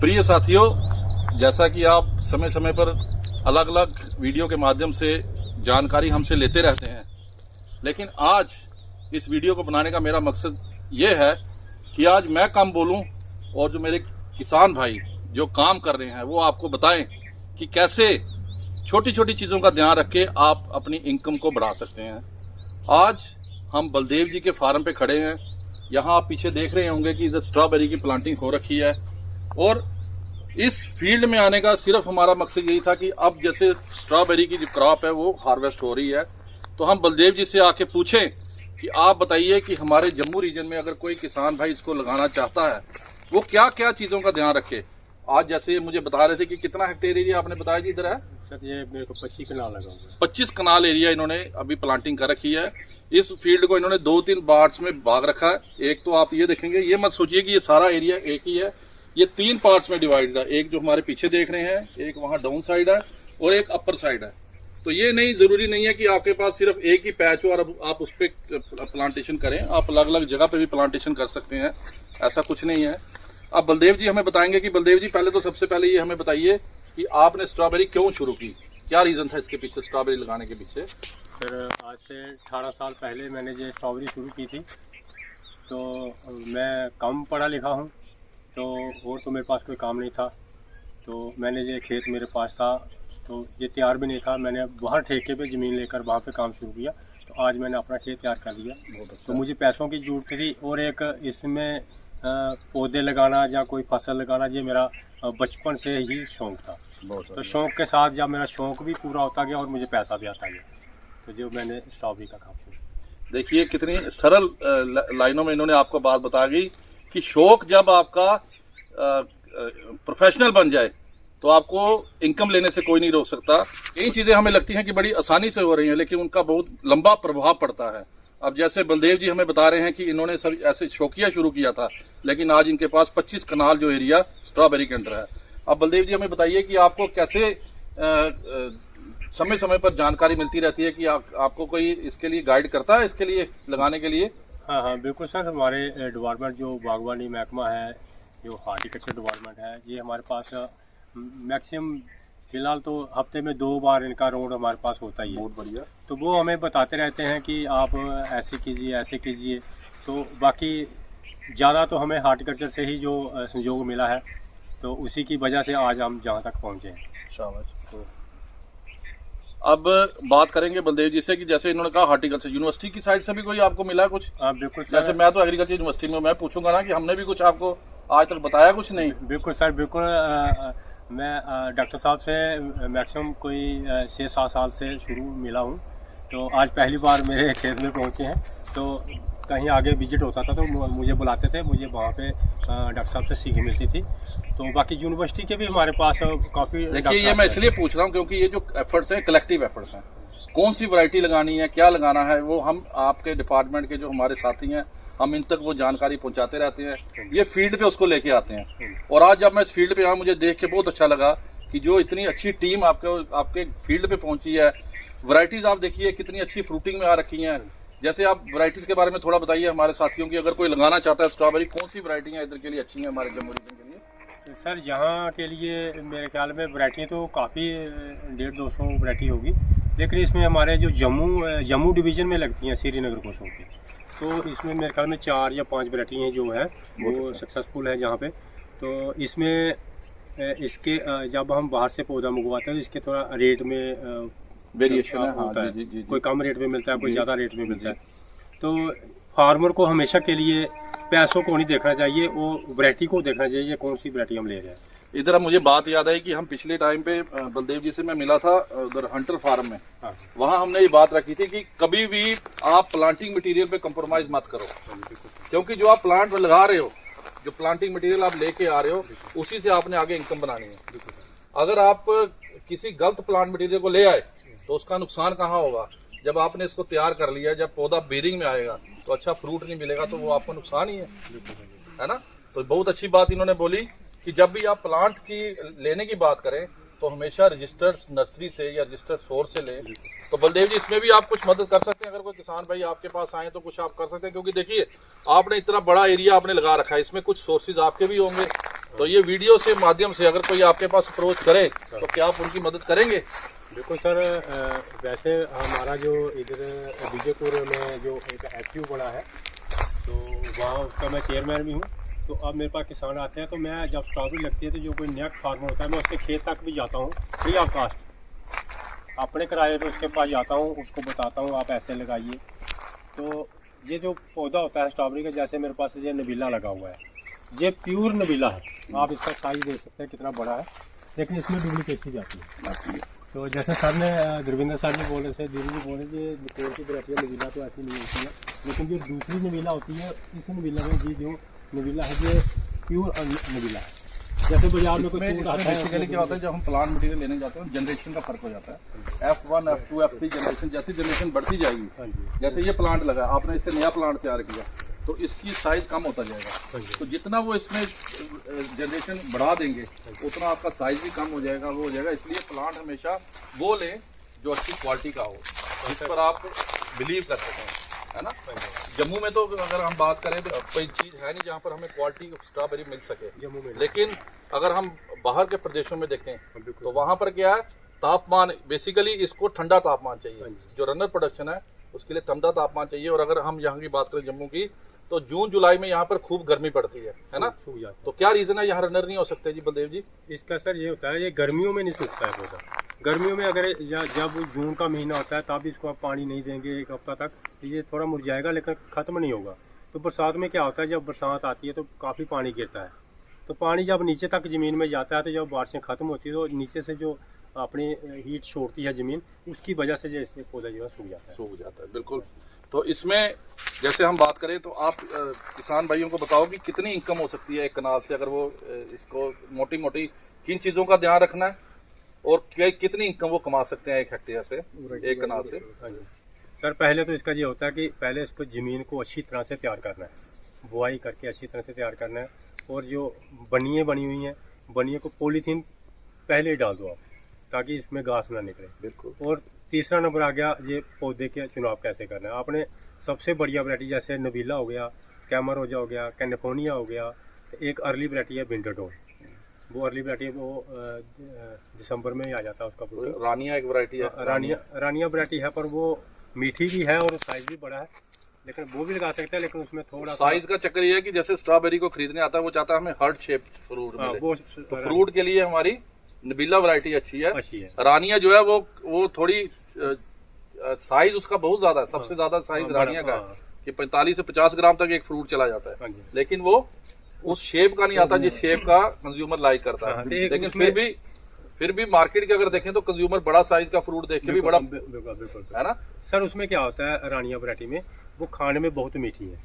प्रिय साथियों, जैसा कि आप समय समय पर अलग अलग वीडियो के माध्यम से जानकारी हमसे लेते रहते हैं, लेकिन आज इस वीडियो को बनाने का मेरा मकसद ये है कि आज मैं कम बोलूं और जो मेरे किसान भाई जो काम कर रहे हैं वो आपको बताएं कि कैसे छोटी छोटी चीज़ों का ध्यान रख के आप अपनी इनकम को बढ़ा सकते हैं। आज हम बलदेव जी के फार्म पे खड़े हैं। यहाँ आप पीछे देख रहे होंगे कि इधर स्ट्रॉबेरी की प्लांटिंग हो रखी है और इस फील्ड में आने का सिर्फ हमारा मकसद यही था कि अब जैसे स्ट्रॉबेरी की जो क्रॉप है वो हार्वेस्ट हो रही है, तो हम बलदेव जी से आके पूछें कि आप बताइए कि हमारे जम्मू रीजन में अगर कोई किसान भाई इसको लगाना चाहता है वो क्या क्या चीज़ों का ध्यान रखे। आज जैसे मुझे बता रहे थे कि कितना हेक्टेयर एरिया आपने बताया जी इधर है? सर ये मेरे को 25 कनाल लगा हुआ है। 25 कनाल एरिया इन्होंने अभी प्लांटिंग कर रखी है। इस फील्ड को इन्होंने 2-3 पार्ट्स में भाग रखा है। एक तो आप ये देखेंगे, ये मत सोचिए कि ये सारा एरिया एक ही है, ये 3 पार्ट्स में डिवाइड है। एक जो हमारे पीछे देख रहे हैं, एक वहाँ डाउन साइड है और एक अपर साइड है। तो ये नहीं जरूरी नहीं है कि आपके पास सिर्फ एक ही पैच हो और आप उस पर प्लांटेशन करें। आप अलग अलग जगह पे भी प्लांटेशन कर सकते हैं, ऐसा कुछ नहीं है। अब बलदेव जी हमें बताएंगे कि बलदेव जी पहले तो सबसे पहले ये हमें बताइए कि आपने स्ट्रॉबेरी क्यों शुरू की, क्या रीजन था इसके पीछे, स्ट्रॉबेरी लगाने के पीछे? फिर आज से 18 साल पहले मैंने ये स्ट्रॉबेरी शुरू की थी। तो मैं कम पढ़ा लिखा हूँ, तो और तो मेरे पास कोई काम नहीं था। तो मैंने ये खेत मेरे पास था, तो ये तैयार भी नहीं था। मैंने बाहर ठेके पे ज़मीन लेकर वहाँ पे काम शुरू किया, तो आज मैंने अपना खेत तैयार कर लिया। तो मुझे पैसों की ज़रूरत थी और एक इसमें पौधे लगाना या कोई फसल लगाना ये मेरा बचपन से ही शौक़ था। तो शौक़ के साथ जब मेरा शौक़ भी पूरा होता गया और मुझे पैसा भी आता गया, तो जो मैंने स्ट्रॉबेरी का काम शुरू। देखिए कितनी सरल लाइनों में इन्होंने आपको बात बता गई कि शौक जब आपका प्रोफेशनल बन जाए तो आपको इनकम लेने से कोई नहीं रोक सकता। यही चीज़ें हमें लगती हैं कि बड़ी आसानी से हो रही हैं, लेकिन उनका बहुत लंबा प्रभाव पड़ता है। अब जैसे बलदेव जी हमें बता रहे हैं कि इन्होंने सब ऐसे शौकिया शुरू किया था, लेकिन आज इनके पास 25 कनाल जो एरिया स्ट्रॉबेरी के अंदर है। अब बलदेव जी हमें बताइए कि आपको कैसे समय समय पर जानकारी मिलती रहती है कि आपको कोई इसके लिए गाइड करता है, इसके लिए लगाने के लिए? हाँ, बिल्कुल सर। हमारे डिपार्टमेंट जो बागवानी महकमा है, जो हार्टिकल्चर डिपार्टमेंट है, ये हमारे पास मैक्सिमम फिलहाल तो हफ्ते में 2 बार इनका राउंड हमारे पास होता ही है। बहुत बढ़िया। तो वो हमें बताते रहते हैं कि आप ऐसे कीजिए, ऐसे कीजिए। तो बाकी ज़्यादा तो हमें हार्टिकल्चर से ही जो संयोग मिला है, तो उसी की वजह से आज हम जहाँ तक पहुँचे हैं। शाबाश। तो अब बात करेंगे बलदेव जी से कि जैसे इन्होंने कहा हार्टिकल्चर यूनिवर्सिटी की साइड से भी कोई आपको मिला है कुछ? बिल्कुल सर। जैसे मैं तो एग्रीकल्चर यूनिवर्सिटी में, मैं पूछूंगा ना कि हमने भी कुछ आपको आज तक बताया कुछ नहीं? बिल्कुल सर, बिल्कुल। मैं डॉक्टर साहब से मैक्सिमम कोई 6-7 साल से शुरू मिला हूँ। तो आज पहली बार मेरे खेत में पहुँचे हैं। तो कहीं आगे विजिट होता था तो मुझे बुलाते थे, मुझे वहाँ पे डॉक्टर साहब से सीख मिलती थी। तो बाकी यूनिवर्सिटी के भी हमारे पास काफ़ी। देखिए ये मैं इसलिए पूछ रहा हूँ क्योंकि ये जो एफर्ट्स हैं कलेक्टिव एफर्ट्स हैं। कौन सी वैरायटी लगानी है, क्या लगाना है, वो हम आपके डिपार्टमेंट के जो हमारे साथी हैं हम इन तक वो जानकारी पहुंचाते रहते हैं। ये फील्ड पे उसको लेके आते हैं। और आज जब मैं इस फील्ड पे आया, मुझे देख के बहुत अच्छा लगा कि जो इतनी अच्छी टीम आपके फील्ड पे पहुंची है। वैरायटीज आप देखिए कितनी अच्छी फ्रूटिंग में आ रखी हैं। जैसे आप वैरायटीज के बारे में थोड़ा बताइए हमारे साथियों की, अगर कोई लगाना चाहता है स्ट्रॉबेरी, कौन सी वैरायटी है इधर के लिए अच्छी है हमारे जम्मू रीजन के लिए? सर यहाँ के लिए मेरे ख्याल में वैरायटी तो काफ़ी 150-200 वैरायटी होगी, लेकिन इसमें हमारे जो जम्मू डिवीज़न में लगती हैं श्रीनगर को छोड़ के, तो इसमें मेरे ख्याल में 4 या 5 वैरायटी हैं जो है वो सक्सेसफुल है जहाँ पे। तो इसमें इसके जब हम बाहर से पौधा मंगवाते हैं तो इसके थोड़ा रेट में वेरिएशन है। होता है। जी। कोई कम रेट में मिलता है, कोई ज़्यादा रेट में मिलता है। तो फार्मर को हमेशा के लिए पैसों को नहीं देखना चाहिए, वो वैरायटी को देखना चाहिए, कौन सी वैरायटी हम ले रहे हैं। इधर अब मुझे बात याद आई कि हम पिछले टाइम पे बलदेव जी से मैं मिला था उधर हंटर फार्म में। हाँ। वहाँ हमने ये बात रखी थी कि कभी भी आप प्लांटिंग मटेरियल पे कंप्रोमाइज मत करो, क्योंकि जो आप प्लांट लगा रहे हो, जो प्लांटिंग मटेरियल आप लेके आ रहे हो, उसी से आपने आगे इनकम बनानी है। अगर आप किसी गलत प्लांट मटेरियल को ले आए तो उसका नुकसान कहाँ होगा? जब आपने इसको तैयार कर लिया, जब पौधा बेरिंग में आएगा तो अच्छा फ्रूट नहीं मिलेगा, तो वो आपको नुकसान ही है ना? तो बहुत अच्छी बात इन्होंने बोली कि जब भी आप प्लांट की लेने की बात करें तो हमेशा रजिस्टर्ड नर्सरी से या रजिस्टर्ड सोर्स से लें। तो बलदेव जी इसमें भी आप कुछ मदद कर सकते हैं, अगर कोई किसान भाई आपके पास आए तो कुछ आप कर सकते हैं, क्योंकि देखिए आपने इतना बड़ा एरिया आपने लगा रखा है, इसमें कुछ सोर्सेज आपके भी होंगे, तो ये वीडियो से माध्यम से अगर कोई आपके पास अप्रोच करे तो क्या आप उनकी मदद करेंगे? देखो सर, वैसे हमारा जो इधर बीजेपुर में जो एक एचयू बड़ा है तो वहाँ उसका मैं चेयरमैन भी हूँ। तो अब मेरे पास किसान आते हैं तो मैं जब स्ट्रॉबेरी लगती है तो जो कोई नया फार्मर होता है मैं उसके खेत तक भी जाता हूँ फ्री ऑफ कास्ट, अपने किराए पे उसके पास जाता हूँ, उसको बताता हूँ आप ऐसे लगाइए। तो ये जो पौधा होता है स्ट्रॉबेरी का, जैसे मेरे पास ये नबीला लगा हुआ है, ये प्योर नबीला है, आप इसका साइज देख सकते हैं कितना बड़ा है, लेकिन इसमें डुप्लीकेसी जाती है। तो जैसे सर ने गुरविंदर सर जी बोल रहे थे, दीदी जी बोल रहे थे, कोर की वैरायटी नबीला तो ऐसी नहीं होती है, लेकिन जो दूसरी नबीला होती है इस नबीला में जी जो नबीला है ये प्योर नबीला है। जैसे बाजार में कोई फ्रूट आता है, बेसिकली क्या होता है जब हम प्लांट मटेरियल लेने जाते हैं जनरेशन का फर्क हो जाता है। F1, F2, F3 जनरेशन, जैसी जनरेशन बढ़ती जाएगी, जैसे ये प्लांट लगा आपने, इससे नया प्लांट तैयार किया तो इसकी साइज कम होता जाएगा। तो जितना वो इसमें जनरेशन बढ़ा देंगे उतना आपका साइज भी कम हो जाएगा, वो हो जाएगा। इसलिए प्लांट हमेशा वो लें जो अच्छी क्वालिटी का हो, जिस पर आप बिलीव कर सकें, है ना। जम्मू में तो अगर हम बात करें तो कोई चीज़ है नहीं जहाँ पर हमें क्वालिटी स्ट्रॉबेरी मिल सके जम्मू में, लेकिन अगर हम बाहर के प्रदेशों में देखें तो वहाँ पर क्या है, तापमान बेसिकली इसको ठंडा तापमान चाहिए। जो रनर प्रोडक्शन है उसके लिए ठंडा तापमान चाहिए। और अगर हम यहाँ की बात करें जम्मू की, तो जून जुलाई में यहाँ पर खूब गर्मी पड़ती है ना। तो क्या रीजन है यहाँ रनर नहीं हो सकते जी बलदेव जी? इसका सर ये होता है, ये गर्मियों में नहीं सूखता है पौधा। गर्मियों में अगर जब जून का महीना होता है तब इसको आप पानी नहीं देंगे एक हफ्ता तक, ये थोड़ा मुरझाएगा लेकिन ख़त्म नहीं होगा। तो बरसात में क्या होता है, जब बरसात आती है तो काफ़ी पानी गिरता है, तो पानी जब नीचे तक ज़मीन में जाता है तो जब बारिशें ख़त्म होती है तो नीचे से जो अपनी हीट छोड़ती है ज़मीन, उसकी वजह से जैसे पौधा जो है सूख जाता है। बिल्कुल। तो इसमें जैसे हम बात करें तो आप किसान भाइयों को बताओ कि कितनी इनकम हो सकती है एक कनाल से, अगर वो इसको मोटी मोटी किन चीज़ों का ध्यान रखना है और कितनी इनकम वो कमा सकते हैं एक हेक्टेयर से, एक कनाल से? सर पहले तो इसका ये होता है कि पहले इसको ज़मीन को अच्छी तरह से तैयार करना है, बुआई करके अच्छी तरह से तैयार करना है। और जो बनिए बनी हुई हैं, बनिए को पॉलीथीन पहले ही डाल दो आप, ताकि इसमें घास ना निकले। बिल्कुल। और तीसरा नंबर आ गया ये पौधे के चुनाव कैसे करना है। आपने सबसे बढ़िया वैरायटी जैसे नबीला हो गया, कैमरोजा हो गया, कैलिफोर्निया हो गया, एक अर्ली वैरायटी है विंटरडॉन, वो अर्ली वैरायटी वो दिसंबर में ही आ जाता है उसका फ्रूट। रानिया एक वैरायटी है, रानिया वैरायटी है, पर वो मीठी भी है और साइज भी बड़ा है, लेकिन वो भी लगा सकते हैं, लेकिन उसमें थोड़ा साइज का चक्कर ये है कि जैसे स्ट्रॉबेरी को खरीदने आता है वो चाहता है हमें हार्ट शेप फ्रूट मिले। तो फ्रूट के लिए हमारी नबीला वैरायटी अच्छी है। रानिया जो है वो थोड़ी साइज उसका बहुत ज्यादा है, सबसे ज्यादा साइज रानिया का है कि 45 से 50 ग्राम तक एक फ्रूट चला जाता है, लेकिन वो उस शेप का नहीं आता जिस शेप का कंज्यूमर लाइक करता है। लेकिन फिर भी मार्केट के अगर देखें तो कंज्यूमर बड़ा साइज का फ्रूट देख के भी बड़ा है ना। सर उसमें क्या होता है, रानिया वैरायटी में वो खाने में बहुत मीठी है,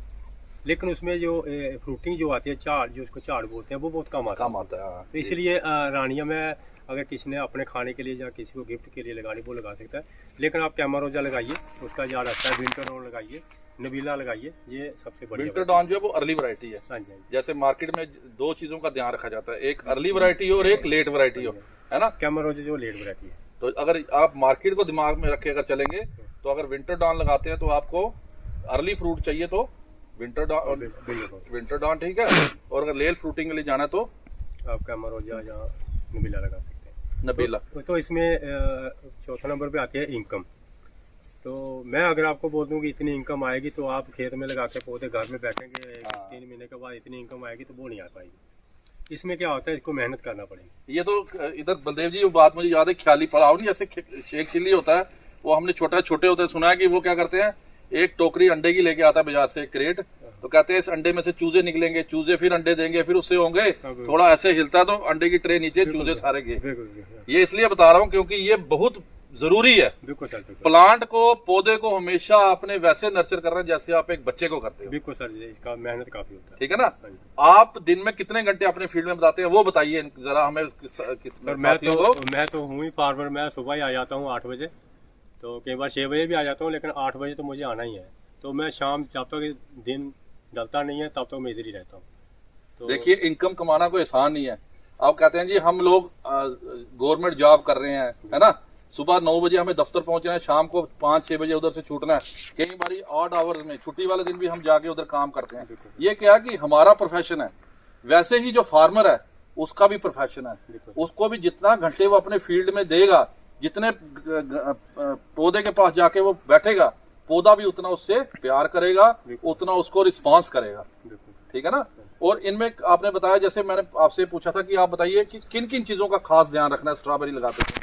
लेकिन उसमें जो फ्रूटिंग जो आती है, चाट जो उसको चाट बोलते हैं, वो बहुत कम आता है। तो इसलिए रानिया में अगर किसी ने अपने खाने के लिए या किसी को गिफ्ट के लिए लगानी वो लगा सकता है। लेकिन आप कैमरोजा लगाइए, उसका झाड़ अच्छा है, विंटरडॉन लगाइए, नबीला लगाइए, ये सबसे बढ़िया। विंटरडॉन जो है वो अर्ली वैरायटी है। हाँ जी। जैसे मार्केट में दो चीजों का ध्यान रखा जाता है, एक अर्ली वैरायटी हो और एक लेट वैरायटी हो, है ना। कैमरोजा जो लेट वैरायटी है। तो अगर आप मार्केट को दिमाग में रखे अगर चलेंगे तो अगर विंटरडॉन लगाते हैं तो आपको अर्ली फ्रूट चाहिए तो विंटरडॉन ठीक है, और अगर लेट फ्रूटिंग के लिए जाना है तो आप कैमरोजा या नबीला लगा सकते हैं। नबीला। तो इसमें चौथा नंबर पे आती है इनकम। तो मैं अगर आपको बोल दूं कि इतनी इनकम आएगी तो आप खेत में लगा के पौधे घर में बैठेंगे 3 महीने के बाद इतनी इनकम आएगी, तो वो नहीं आ पाएगी। इसमें क्या होता है, इसको मेहनत करना पड़ेगी। ये तो इधर बलदेव जी वो बात मुझे याद है, ख्याली पड़ाव नहीं, जैसे शेख चिल्ली होता है वो हमने छोटे होते सुना है कि वो क्या करते हैं, एक टोकरी अंडे की लेके आता है बाजार से, एक क्रेट, तो कहते हैं इस अंडे में से चूजे निकलेंगे, चूजे फिर अंडे देंगे, फिर उससे होंगे थोड़ा ऐसे हिलता है तो अंडे की ट्रे नीचे, चूजे सारे गए। ये इसलिए बता रहा हूँ क्योंकि ये बहुत जरूरी है। प्लांट को, पौधे को हमेशा आपने वैसे नर्चर करना है जैसे आप एक बच्चे को करते हो। बिल्कुल सर, इसका मेहनत काफी होता है। ठीक है ना। आप दिन में कितने घंटे अपने फील्ड में बताते हैं वो बताइए जरा हमें। मैं तो हूँ ही फार्मर, मैं सुबह ही आ जाता हूँ 8 बजे, तो कई बार 6 बजे भी आ जाता हूँ, लेकिन 8 बजे तो मुझे आना ही है। तो मैं शाम जब तक दिन डलता नहीं है तब तक मैं इधर ही रहता हूँ। तो देखिए इनकम कमाना कोई आसान नहीं है। आप कहते हैं जी हम लोग गवर्नमेंट जॉब कर रहे हैं, है ना, सुबह 9 बजे हमें दफ्तर पहुंचना है, शाम को 5-6 बजे उधर से छूटना है, कई बारी ऑड आवर में छुट्टी वाले दिन भी हम जाके उधर काम करते हैं। ये क्या कि हमारा प्रोफेशन है। वैसे ही जो फार्मर है उसका भी प्रोफेशन है। बिल्कुल। उसको भी जितना घंटे वो अपने फील्ड में देगा, जितने पौधे के पास जाके वो बैठेगा, पौधा भी उतना उससे प्यार करेगा, उतना उसको रिस्पांस करेगा। ठीक है ना। और इनमें आपने बताया, जैसे मैंने आपसे पूछा था कि आप बताइए कि किन किन चीजों का खास ध्यान रखना है स्ट्रॉबेरी लगाते हैं।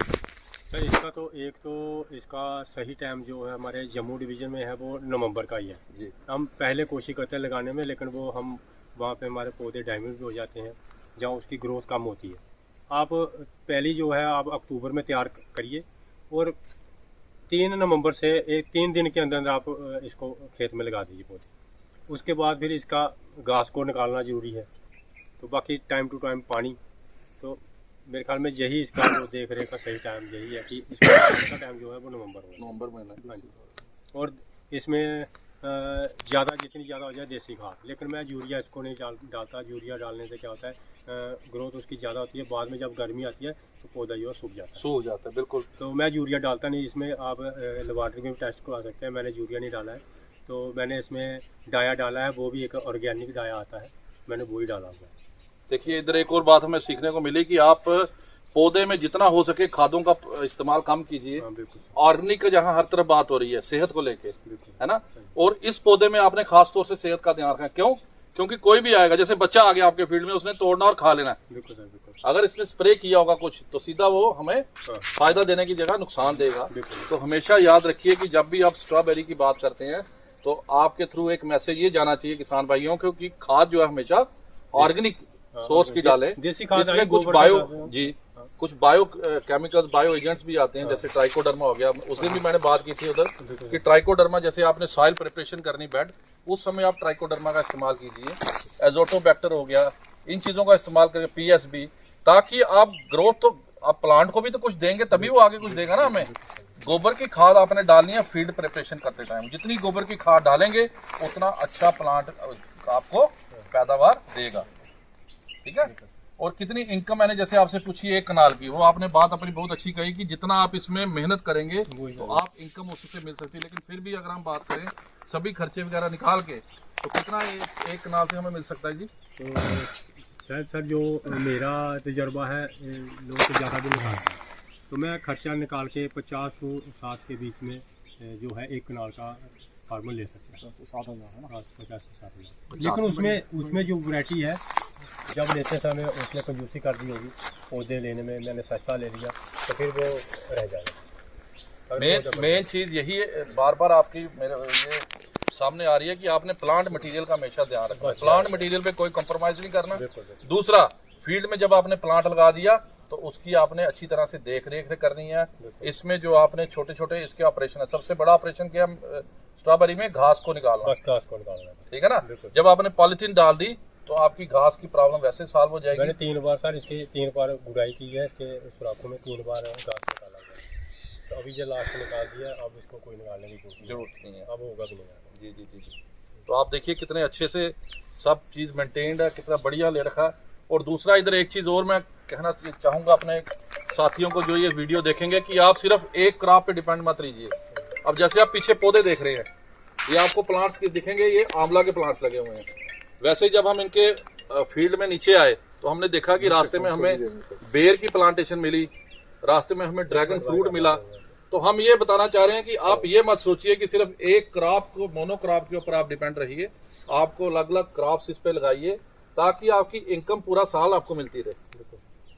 सर इसका तो एक तो इसका सही टाइम जो है हमारे जम्मू डिवीज़न में है वो नवंबर का ही है जी। हम पहले कोशिश करते हैं लगाने में, लेकिन वो हम वहाँ पे हमारे पौधे डैमेज भी हो जाते हैं जहाँ उसकी ग्रोथ कम होती है। आप पहली जो है आप अक्टूबर में तैयार करिए और 3 नवंबर से 3 दिन के अंदर आप इसको खेत में लगा दीजिए पौधे। उसके बाद फिर इसका घास को निकालना ज़रूरी है, तो बाकी टाइम टू टाइम पानी। तो मेरे ख्याल में यही इसका जो देख रेख का सही टाइम यही है कि इसका टाइम जो है वो नवंबर महीना। हाँ जी। और इसमें ज़्यादा जितनी ज़्यादा हो जाए देसी खाद, लेकिन मैं यूरिया इसको नहीं डालता। यूरिया डालने से क्या होता है ग्रोथ उसकी ज़्यादा होती है, बाद में जब गर्मी आती है तो पौधा जो है सूख जाता है। बिल्कुल। तो मैं यूरिया डालता नहीं इसमें। आप लेबॉर्ट्री में भी टेस्ट करवा सकते हैं, मैंने यूरिया नहीं डाला है। तो मैंने इसमें डाया डाला है, वो भी एक ऑर्गेनिक डाया आता है, मैंने वो ही डाला हुआ है। देखिए इधर एक और बात हमें सीखने को मिली कि आप पौधे में जितना हो सके खादों का इस्तेमाल कम कीजिए। ऑर्गेनिक जहाँ हर तरफ बात हो रही है सेहत को लेके, है ना। और इस पौधे में आपने खास तौर से सेहत का ध्यान रखना। क्यों? क्योंकि कोई भी आएगा, जैसे बच्चा आ गया आपके फील्ड में, उसने तोड़ना और खा लेना। अगर इसने स्प्रे किया होगा कुछ तो सीधा वो हमें फायदा देने की जगह नुकसान देगा। तो हमेशा याद रखिए कि जब भी आप स्ट्रॉबेरी की बात करते हैं तो आपके थ्रू एक मैसेज ये जाना चाहिए किसान भाइयों को कि खाद जो है हमेशा ऑर्गेनिक सोर्स की डालें। इसमें कुछ बायो केमिकल्स, बायो एजेंट्स भी आते हैं, जैसे ट्राइकोडर्मा हो गया। उस दिन भी मैंने बात की थी उधर कि ट्राइकोडर्मा, जैसे आपने सॉइल प्रिपरेशन करनी बेड, उस समय आप ट्राइकोडर्मा का इस्तेमाल कीजिए। एजोटोबैक्टर हो गया, इन चीजों का इस्तेमाल करें, पीएसबी, ताकि आप ग्रोथ तो आप प्लांट को भी तो कुछ देंगे तभी वो आगे कुछ देगा ना हमें। गोबर की खाद आपने डालनी है फील्ड प्रिपरेशन करते टाइम। जितनी गोबर की खाद डालेंगे उतना अच्छा प्लांट आपको पैदावार देगा। ठीक है। और कितनी इनकम मैंने जैसे आपसे पूछी 1 कनाल की, वो आपने बात अपनी बहुत अच्छी कही कि जितना आप इसमें मेहनत करेंगे तो आप इनकम उससे मिल सकती है। लेकिन फिर भी अगर हम बात करें सभी खर्चे वगैरह निकाल के तो कितना 1 कनाल से हमें मिल सकता है जी? तो शायद सर जो मेरा तजर्बा है लोग तो ज़्यादा भी निकालते हैं, तो मैं खर्चा निकाल के 50 से 60 के बीच में जो है 1 कनाल का फार्मर ले सकते हैं। 50 से 60,000। लेकिन उसमें जो वैरायटी है जब लेते समय उसने कंजूसी कर दी होगी, पौधे लेने में मैंने सस्ता ले लिया तो फिर वो रह जाएगा। मेन चीज़ यही है, बार बार आपकी मेरे ये सामने आ रही है कि आपने प्लांट मटेरियल का हमेशा ध्यान रखना। प्लांट मटेरियल पे कोई कॉम्प्रोमाइज नहीं करना। दूसरा, फील्ड में जब आपने प्लांट लगा दिया तो उसकी आपने अच्छी तरह से देख रेख करनी है। इसमें जो आपने छोटे छोटे इसके ऑपरेशन है, सबसे बड़ा ऑपरेशन क्या स्ट्रॉबेरी में घास को निकालना। ठीक है ना। जब आपने पॉलिथीन डाल दी तो आपकी घास की प्रॉब्लम वैसे सॉल्व हो जाएगी। मैंने 3 बार सर इसकी 3 बार गुड़ाई की है, इसके सुराखों में 3 बार घास निकाला है। तो अभी जो लास्ट निकाल दिया, अब इसको कोई निकालने की जरूरत नहीं है, अब होगा भी नहीं। जी। तो आप देखिए कितने अच्छे से सब चीज़ मेंटेन्ड है, कितना बढ़िया ले रखा है। और दूसरा इधर एक चीज़ और मैं कहना चाहूँगा अपने साथियों को जो ये वीडियो देखेंगे कि आप सिर्फ एक क्रॉप पे डिपेंड मत रहिए। अब जैसे आप पीछे पौधे देख रहे हैं, ये आपको प्लांट्स दिखेंगे, ये आंवला के प्लांट्स लगे हुए हैं। वैसे जब हम इनके फील्ड में नीचे आए तो हमने देखा कि रास्ते में हमें बेर की प्लांटेशन मिली, रास्ते में हमें ड्रैगन फ्रूट मिला। तो हम ये बताना चाह रहे हैं कि आप ये मत सोचिए कि सिर्फ एक क्रॉप को, मोनोक्रॉप के ऊपर आप डिपेंड रहिए। आपको अलग अलग क्रॉप्स इस पे लगाइए ताकि आपकी इनकम पूरा साल आपको मिलती रहे।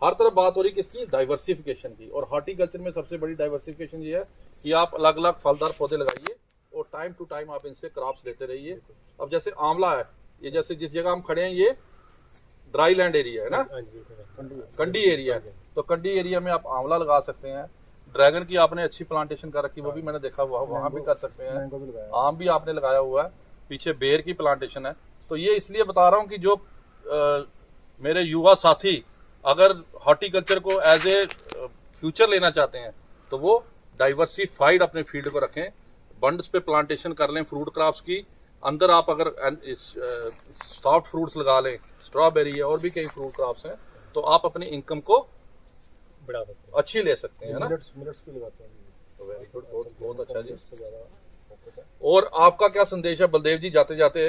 हर तरफ बात हो रही किसकी? डाइवर्सिफिकेशन की। और हॉर्टिकल्चर में सबसे बड़ी डाइवर्सिफिकेशन ये है कि आप अलग अलग फलदार पौधे लगाइए और टाइम टू टाइम आप इनसे क्रॉप्स लेते रहिए। अब जैसे आंवला है, ये जैसे जिस जगह हम खड़े हैं ये ड्राई लैंड एरिया है ना, कंडी एरिया है। तो कंडी एरिया में आप आंवला लगा सकते हैं। ड्रैगन की आपने अच्छी प्लांटेशन कर रखी, वो भी मैंने देखा हुआ, वहां भी कर सकते हैं। आम भी आपने लगाया हुआ है, पीछे बेर की प्लांटेशन है। तो ये इसलिए बता रहा हूँ कि जो मेरे युवा साथी अगर हॉर्टिकल्चर को एज ए फ्यूचर लेना चाहते हैं तो वो डाइवर्सिफाइड अपने फील्ड को रखें, बंड्स पे प्लांटेशन कर लें फ्रूट क्रॉप्स की। अंदर आप अगर सॉफ्ट फ्रूट्स लगा लें, स्ट्रॉबेरी है और भी कई फ्रूट क्रॉप्स हैं, तो आप अपनी इनकम को बढ़ा सकते हैं, अच्छी ले सकते हैं, है ना। मिनट्स भी लगाते हैं। वेरी गुड, बहुत अच्छा जी। और आपका क्या संदेश है बलदेव जी, जाते जाते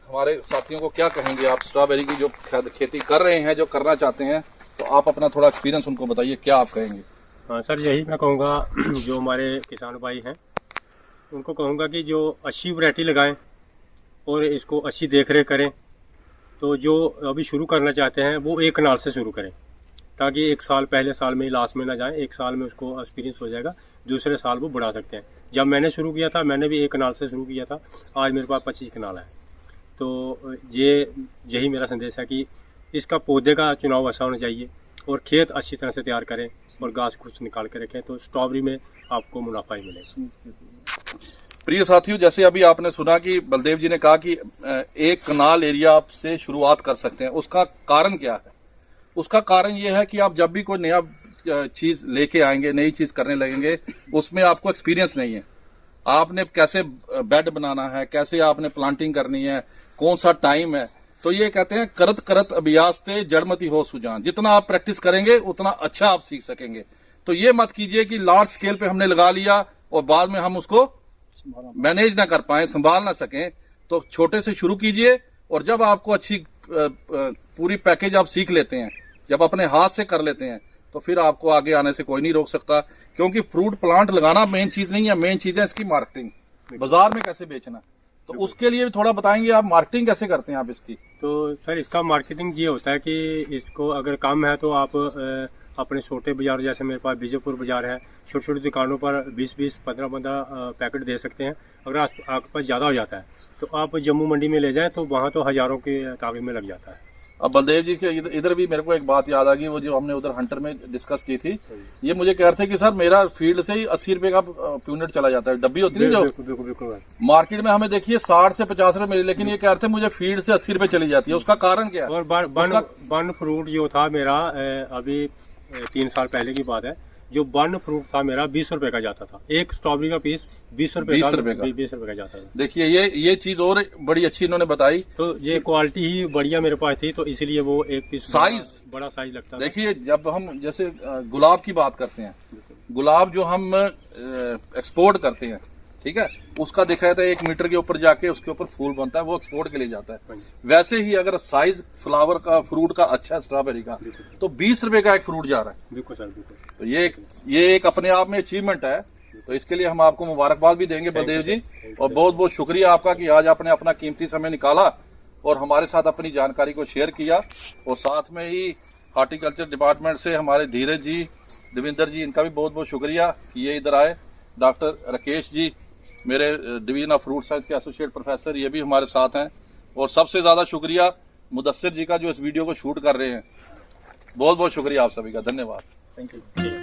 हमारे साथियों को क्या कहेंगे आप? स्ट्रॉबेरी की जो खेती कर रहे हैं, जो करना चाहते हैं, तो आप अपना थोड़ा एक्सपीरियंस उनको बताइए, क्या आप कहेंगे? हाँ सर, यही मैं कहूँगा जो हमारे किसान भाई हैं उनको कहूँगा कि जो अच्छी वैरायटी लगाएं और इसको अच्छी देख रेख करें। तो जो अभी शुरू करना चाहते हैं वो एक कनाल से शुरू करें, ताकि एक साल पहले साल में ही लास्ट में ना जाए, एक साल में उसको एक्सपीरियंस हो जाएगा, दूसरे साल वो बढ़ा सकते हैं। जब मैंने शुरू किया था मैंने भी एक कनाल से शुरू किया था, आज मेरे पास 25 कनाल है। तो यही मेरा संदेश है कि इसका पौधे का चुनाव अच्छा होना चाहिए और खेत अच्छी तरह से तैयार करें और घास फूस निकाल के रखें, तो स्ट्रॉबेरी में आपको मुनाफा ही मिलेगा। प्रिय साथियों, जैसे अभी आपने सुना कि बलदेव जी ने कहा कि एक कनाल एरिया से शुरुआत कर सकते हैं। उसका कारण क्या है? उसका कारण यह है कि आप जब भी कोई नया चीज लेके आएंगे, नई चीज करने लगेंगे, उसमें आपको एक्सपीरियंस नहीं है। आपने कैसे बेड बनाना है, कैसे आपने प्लांटिंग करनी है, कौन सा टाइम है। तो ये कहते हैं करत करत अभ्यास ते जड़मती हो सुजान। जितना आप प्रैक्टिस करेंगे उतना अच्छा आप सीख सकेंगे। तो ये मत कीजिए कि लार्ज स्केल पे हमने लगा लिया और बाद में हम उसको मैनेज ना कर पाए, संभाल ना सकें। तो छोटे से शुरू कीजिए और जब आपको अच्छी पूरी पैकेज आप सीख लेते हैं, जब अपने हाथ से कर लेते हैं, तो फिर आपको आगे आने से कोई नहीं रोक सकता। क्योंकि फ्रूट प्लांट लगाना मेन चीज नहीं है, मेन चीज है इसकी मार्केटिंग, बाजार में कैसे बेचना। तो उसके लिए भी थोड़ा बताएंगे आप, मार्केटिंग कैसे करते हैं आप इसकी? तो सर इसका मार्केटिंग ये होता है कि इसको अगर कम है तो आप अपने छोटे बाजार, जैसे मेरे पास बीजापुर बाजार है, छोटी छोटी दुकानों पर 20-20, 15-15 पैकेट दे सकते हैं। अगर आपके पास ज़्यादा हो जाता है तो आप जम्मू मंडी में ले जाएं, तो वहाँ तो हज़ारों के तादाद में लग जाता है। अब बलदेव जी के इधर भी मेरे को एक बात याद आ गई, वो जो हमने उधर हंटर में डिस्कस की थी। ये मुझे कह रहे थे कि सर मेरा फील्ड से ही 80 रुपए का यूनिट चला जाता है, डब्बी होती है जो बिल्कुल मार्केट में हमें देखिए 60 से 50 रुपए मिले, लेकिन ये कह रहे थे मुझे फील्ड से 80 रुपए चली जाती है। उसका कारण क्या है? और बन फ्रूट जो था मेरा अभी 3 साल पहले की बात है, जो बन फ्रूट था मेरा 20 रुपए का जाता था। एक स्ट्रॉबेरी का पीस 20 रुपए का जाता था। देखिए ये चीज और बड़ी अच्छी इन्होंने बताई। तो ये क्वालिटी ही बढ़िया मेरे पास थी, तो इसलिए वो एक पीस साइज बड़ा साइज लगता था। देखिए जब हम जैसे गुलाब की बात करते हैं, गुलाब जो हम एक्सपोर्ट करते हैं, ठीक है, उसका देखा जाता है 1 मीटर के ऊपर जाके उसके ऊपर फूल बनता है, वो एक्सपोर्ट के लिए जाता है। वैसे ही अगर साइज फ्लावर का, फ्रूट का अच्छा है स्ट्रॉबेरी का, तो 20 रुपए का एक फ्रूट जा रहा है। बिल्कुल सर, बिल्कुल। तो ये एक अपने आप में अचीवमेंट है। तो इसके लिए हम आपको मुबारकबाद भी देंगे बलदेव जी, और बहुत बहुत शुक्रिया आपका कि आज आपने अपना कीमती समय निकाला और हमारे साथ अपनी जानकारी को शेयर किया। और साथ में ही हॉर्टिकल्चर डिपार्टमेंट से हमारे धीरज जी, देवेंद्र जी, इनका भी बहुत बहुत शुक्रिया कि ये इधर आए। डॉक्टर राकेश जी, मेरे डिवीजन ऑफ फ्रूट साइंस के एसोसिएट प्रोफेसर, ये भी हमारे साथ हैं। और सबसे ज्यादा शुक्रिया मुदस्सिर जी का, जो इस वीडियो को शूट कर रहे हैं। बहुत बहुत शुक्रिया आप सभी का, धन्यवाद, थैंक यू।